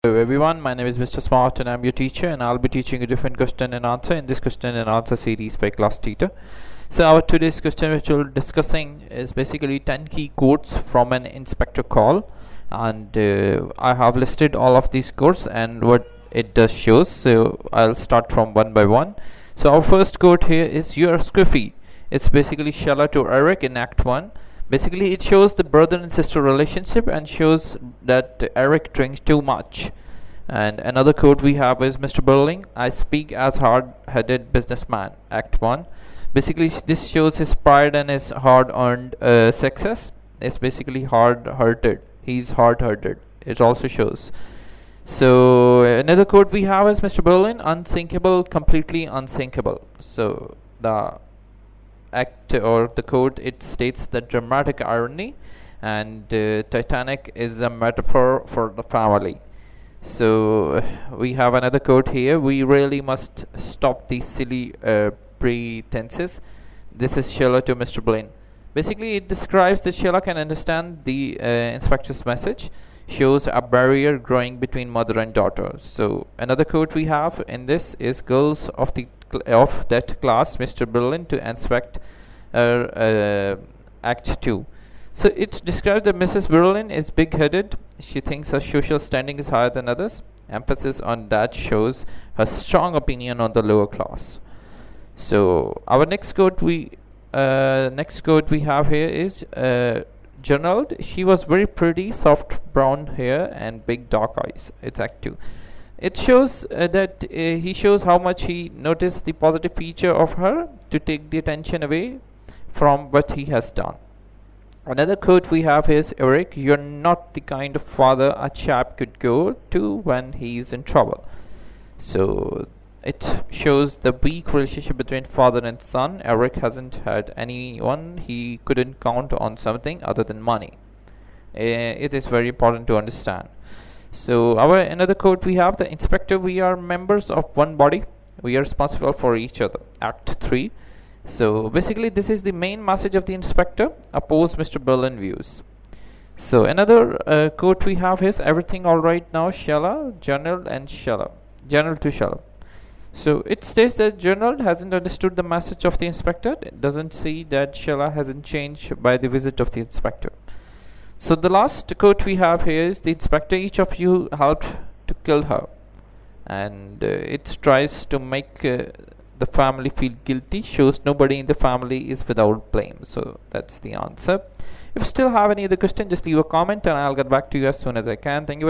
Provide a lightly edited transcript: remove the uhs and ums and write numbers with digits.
Hello everyone, my name is Mr. Smart and I'm your teacher, and I'll be teaching a different question and answer in this question and answer series by class teacher. So our today's question which we'll discussing is basically 10 key quotes from an inspector call, and I have listed all of these quotes and what it does shows. So I'll start from one by one. So our first quote here is "You are squiffy." It's basically Sheila to Eric in Act 1. Basically, it shows the brother and sister relationship and shows that Eric drinks too much. And another quote we have is Mr. Birling, "I speak as hard-headed businessman." Act 1. Basically, this shows his pride and his hard-earned success. It's basically hard-hearted. He's hard-hearted. It also shows. So another quote we have is Mr. Birling, "Unsinkable, completely unsinkable." So the act or the quote, it states the dramatic irony, and Titanic is a metaphor for the family. So we have another quote here: "We really must stop these silly pretences." This is Sheila to Mr. Blaine. Basically, it describes that Sheila can understand the inspector's message, shows a barrier growing between mother and daughter. So another quote we have in this is "Girls of that class, Mr. Berlin to inspect Act 2. So it describes that Mrs. Birling is big-headed. She thinks her social standing is higher than others. Emphasis on that shows her strong opinion on the lower class. So our next quote we have here is Gerald. "She was very pretty, soft brown hair and big dark eyes." It's Act 2. It shows that he shows how much he noticed the positive feature of her to take the attention away from what he has done. Another quote we have is "Eric, you're not the kind of father a chap could go to when he's in trouble." So it shows the weak relationship between father and son. Eric hasn't had anyone he couldn't count on something other than money. It is very important to understand. So our another quote we have: "The inspector, we are members of one body. We are responsible for each other." Act 3. So basically, this is the main message of the inspector. Oppose Mr. Berlin views. So another quote we have is "Everything all right now, Sheila, Gerald and Sheila." Gerald to Sheila. So it states that Gerald hasn't understood the message of the inspector. It doesn't see that Sheila hasn't changed by the visit of the inspector. So the last quote we have here is "The inspector, each of you helped to kill her," and it tries to make the family feel guilty, shows nobody in the family is without blame. So that's the answer. If you still have any other question, just leave a comment and I'll get back to you as soon as I can. Thank you very much.